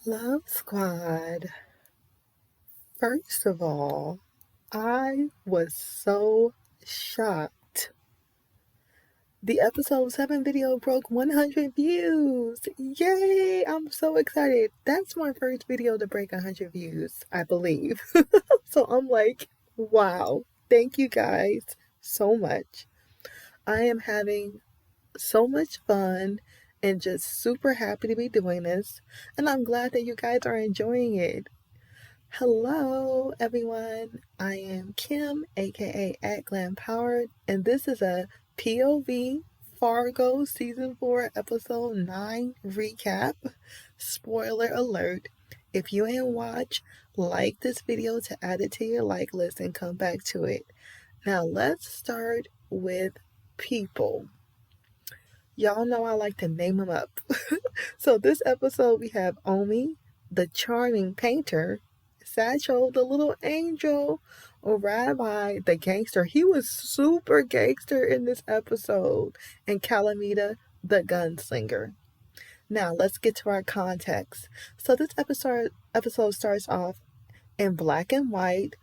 Love Squad. First of all, I was so shocked. The episode 7 video broke 100 views. Yay! I'm so excited. That's my first video to break 100 views, I believe. So I'm like, wow. Thank you guys so much. I am having so much fun and just super happy to be doing this. And I'm glad that you guys are enjoying it. Hello, everyone. I am Kim, aka at Glam Powered, and this is a POV Fargo Season 4 Episode 9 recap. Spoiler alert. If you ain't watch, like this video to add it to your like list and come back to it. Now let's start with people. Y'all know I like to name them up. So this episode we have Omi, the charming painter, Satchel, the little angel, Rabbi, the gangster. He was super gangster in this episode. And Calamita, the gunslinger. Now, let's get to our context. So this episode starts off in black and white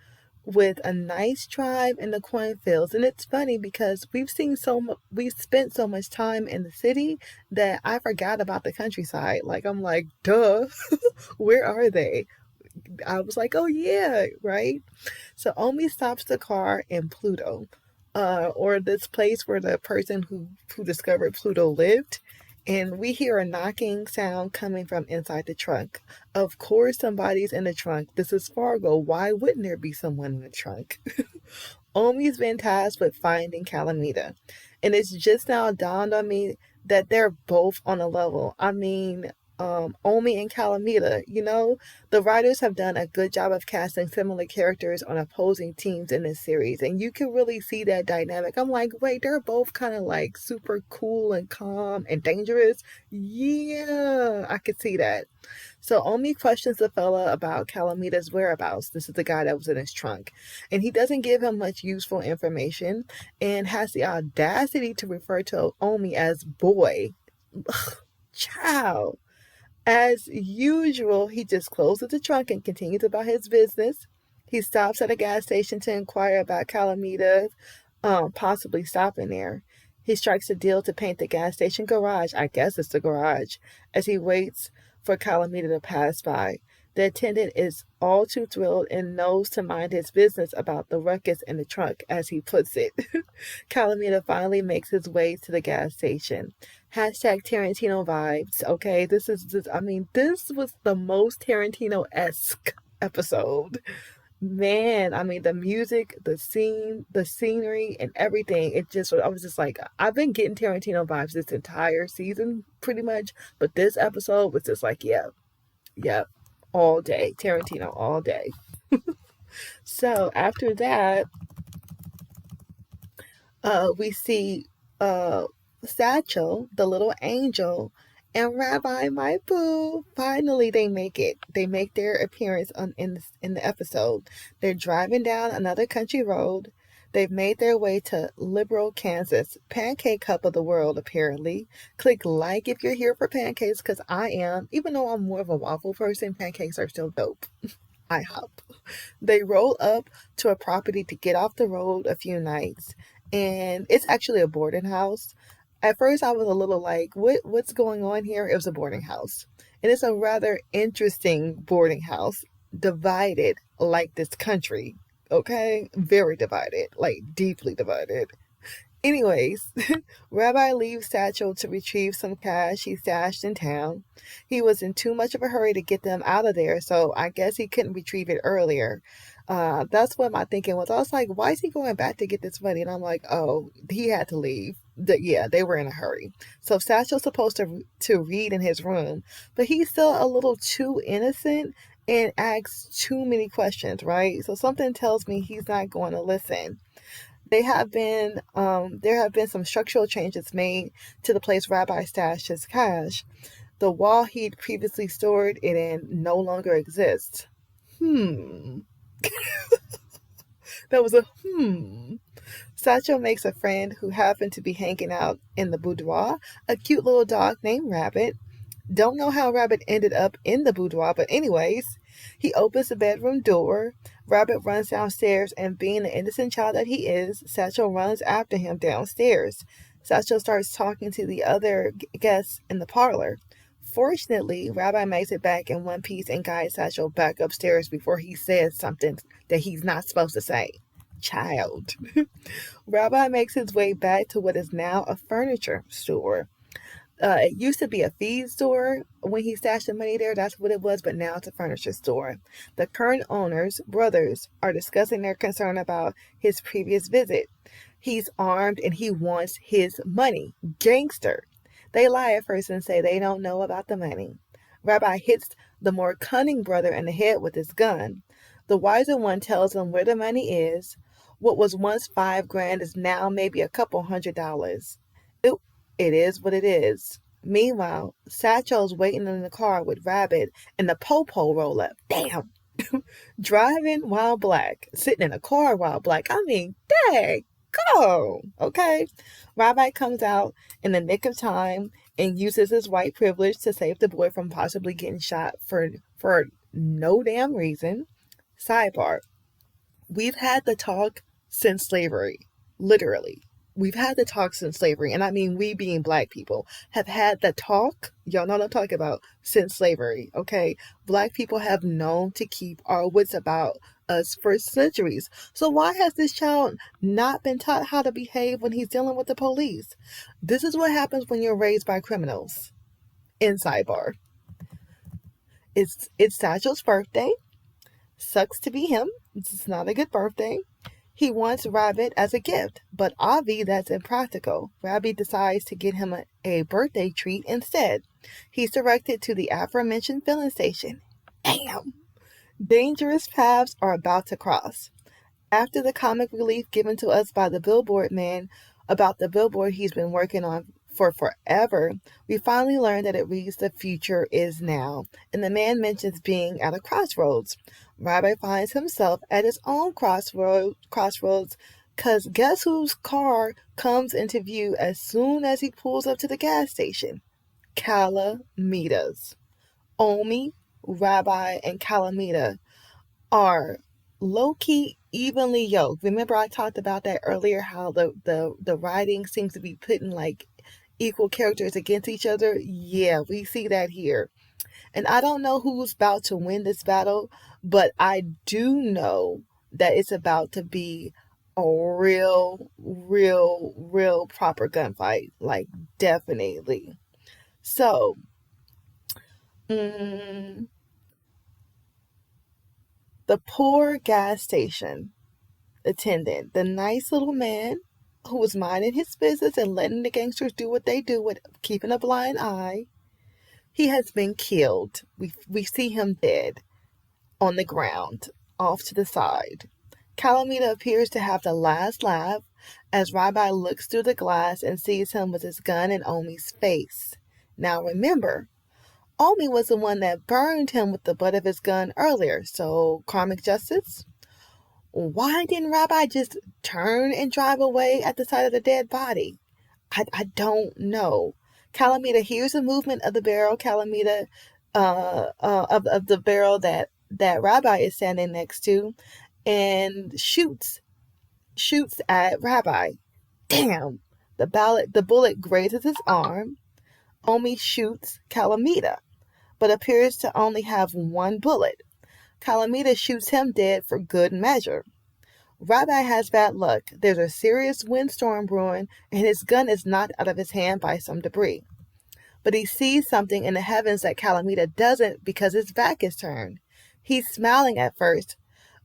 with a nice drive in the cornfields. And it's funny because we've spent so much time in the city that I forgot about the countryside. Like, I'm like, duh, where are they? I was like, oh yeah, right? So Omi stops the car in Pluto, or this place where the person who discovered Pluto lived. And we hear a knocking sound coming from inside the trunk. Of course, somebody's in the trunk. This is Fargo. Why wouldn't there be someone in the trunk? Omi's been tasked with finding Calamita. And it's just now dawned on me that they're both on a level. I mean, Omi and Calamita, the writers have done a good job of casting similar characters on opposing teams in this series, and you can really see that dynamic. I'm like, wait, they're both kind of like super cool and calm and dangerous. Yeah, I could see that. So Omi questions the fella about Calamita's whereabouts. This is the guy that was in his trunk. And he doesn't give him much useful information and has the audacity to refer to Omi as boy. Child. As usual, he just closes the trunk and continues about his business. He stops at a gas station to inquire about Calamita possibly stopping there. He strikes a deal to paint the gas station garage, I guess it's the garage, as he waits for Calamita to pass by. The attendant is all too thrilled and knows to mind his business about the ruckus in the trunk, as he puts it. Calamita finally makes his way to the gas station. Hashtag Tarantino vibes, okay? This was the most Tarantino-esque episode. Man, I mean, the music, the scene, the scenery, and everything, I was just like, I've been getting Tarantino vibes this entire season, pretty much, but this episode was just like, yep, all day. Tarantino all day. So after that, we see Satchel, the little angel, and Rabbi, my boo. Finally, they make it. They make their appearance in the episode. They're driving down another country road. They've made their way to Liberal, Kansas, pancake hub of the world, apparently. Click like if you're here for pancakes, because I am. Even though I'm more of a waffle person, pancakes are still dope. I hop. They roll up to a property to get off the road a few nights, and it's actually a boarding house. At first, I was a little like, what's going on here? It was a boarding house. And it's a rather interesting boarding house, divided like this country, okay? Very divided, like deeply divided. Anyways, Rabbi leaves Satchel to retrieve some cash he stashed in town. He was in too much of a hurry to get them out of there, so I guess he couldn't retrieve it earlier. That's what my thinking was. I was like, why is he going back to get this money? And I'm like, oh, he had to leave. Yeah, they were in a hurry. So Satchel's supposed to read in his room, but he's still a little too innocent and asks too many questions, right? So something tells me he's not going to listen. There have been some structural changes made to the place Rabbi stashed his cash. The wall he'd previously stored it in no longer exists. That was a Satchel makes a friend who happened to be hanging out in the boudoir, a cute little dog named Rabbit. Don't know how Rabbit ended up in the boudoir, but anyways, he opens the bedroom door. Rabbit runs downstairs, and being the innocent child that he is, Satchel runs after him downstairs. Satchel starts talking to the other guests in the parlor. Fortunately, Rabbi makes it back in one piece and guides Satchel back upstairs before he says something that he's not supposed to say. Child. Rabbi makes his way back to what is now a furniture store. It used to be a feed store when he stashed the money there. That's what it was, but now it's a furniture store. The current owners, brothers, are discussing their concern about his previous visit. He's armed and he wants his money. Gangster. They lie at first and say they don't know about the money. Rabbi hits the more cunning brother in the head with his gun. The wiser one tells him where the money is. What was once $5,000 is now maybe a couple $100. It is what it is. Meanwhile, Satchel's waiting in the car with Rabbit and the po-po roll up. Damn. Driving while black. Sitting in a car while black. I mean, dang. Go. Okay. Rabbi comes out in the nick of time and uses his white privilege to save the boy from possibly getting shot for no damn reason. Sidebar. We've had the talk since slavery. Literally. We've had the talk since slavery, and I mean we being black people have had the talk, y'all know what I'm talking about, since slavery, okay? Black people have known to keep our wits about us for centuries. So why has this child not been taught how to behave when he's dealing with the police? This is what happens when you're raised by criminals. In sidebar. It's Satchel's birthday. Sucks to be him. It's not a good birthday. He wants Rabbit as a gift, but Avi, that's impractical. Rabbit decides to get him a birthday treat instead. He's directed to the aforementioned filling station. Damn! Dangerous paths are about to cross. After the comic relief given to us by the billboard man about the billboard he's been working on for forever, we finally learn that it reads "The future is now," and the man mentions being at a crossroads. Rabbi finds himself at his own crossroads, cause guess whose car comes into view as soon as he pulls up to the gas station? Calamita's. Omi, Rabbi, and Calamita are low-key evenly yoked. Remember I talked about that earlier, how the writing seems to be putting like equal characters against each other? Yeah, we see that here. And I don't know who's about to win this battle, but I do know that it's about to be a real proper gunfight. Like, definitely. So, the poor gas station attendant, the nice little man who was minding his business and letting the gangsters do what they do with keeping a blind eye, he has been killed. We see him dead on the ground, off to the side. Calamita appears to have the last laugh as Rabbi looks through the glass and sees him with his gun in Omi's face. Now remember, Omi was the one that burned him with the butt of his gun earlier, so karmic justice? Why didn't Rabbi just turn and drive away at the sight of the dead body? I don't know. Calamita hears the movement of the barrel. Calamita of the barrel that Rabbi is standing next to, and shoots at Rabbi. Damn! The bullet grazes his arm. Omi shoots Calamita, but appears to only have one bullet. Calamita shoots him dead for good measure. Rabbi has bad luck. There's a serious windstorm brewing, and his gun is knocked out of his hand by some debris. But he sees something in the heavens that Calamita doesn't because his back is turned. He's smiling at first,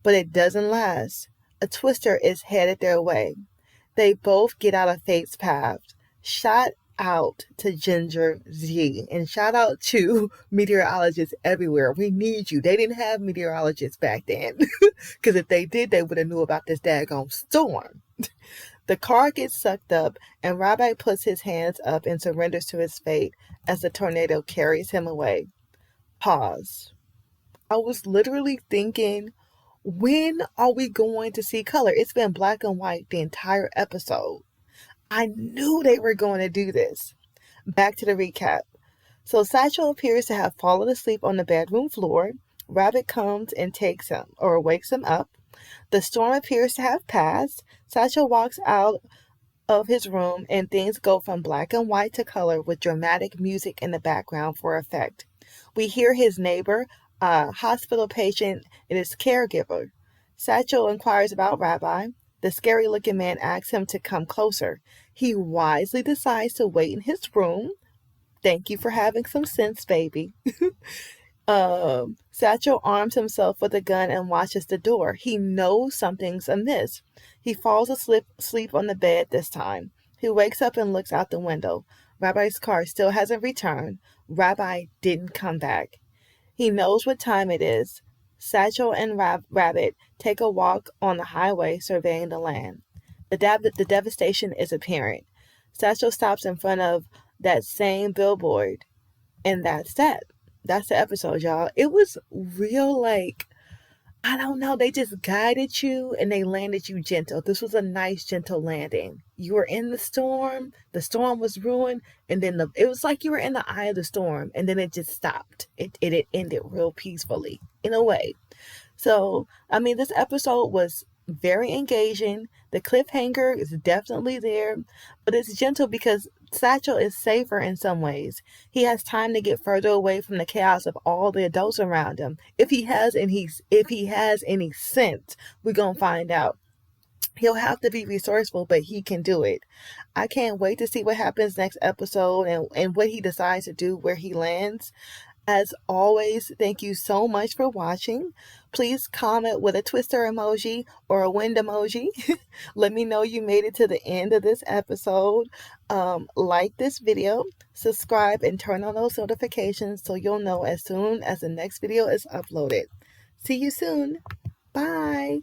but it doesn't last. A twister is headed their way. They both get out of fate's path. Shout out to Ginger Z, and shout out to meteorologists everywhere. We need you. They didn't have meteorologists back then, because if they did, they would have knew about this daggone storm. The car gets sucked up, and Rabbi puts his hands up and surrenders to his fate as the tornado carries him away. Pause. I was literally thinking, when are we going to see color? It's been black and white the entire episode. I knew they were going to do this. Back to the recap. So Satchel appears to have fallen asleep on the bedroom floor. Rabbit comes and takes him or wakes him up. The storm appears to have passed. Satchel walks out of his room and things go from black and white to color with dramatic music in the background for effect. We hear his neighbor, a hospital patient, and his caregiver. Satchel inquires about Rabbi. The scary looking man asks him to come closer. He wisely decides to wait in his room. Thank you for having some sense, baby. Satchel arms himself with a gun and watches the door. He knows something's amiss. He falls asleep on the bed this time. He wakes up and looks out the window. Rabbi's car still hasn't returned. Rabbi didn't come back. He knows what time it is. Satchel and Rabbit take a walk on the highway surveying the land. The devastation is apparent. Satchel stops in front of that same billboard, and that's that. That's the episode, y'all. It was real, like, I don't know, they just guided you and they landed you gentle. This was a nice, gentle landing. You were in the storm was ruined, and then it was like you were in the eye of the storm, and then it just stopped. It ended real peacefully, in a way. So, I mean, this episode was very engaging. The cliffhanger is definitely there, but it's gentle because Satchel is safer in some ways. He has time to get further away from the chaos of all the adults around him. If he has any sense, we're gonna find out. He'll have to be resourceful, but he can do it. I can't wait to see what happens next episode and what he decides to do, where he lands. As always, thank you so much for watching. Please comment with a twister emoji or a wind emoji. Let me know you made it to the end of this episode. Like this video, subscribe, and turn on those notifications so you'll know as soon as the next video is uploaded. See you soon. Bye.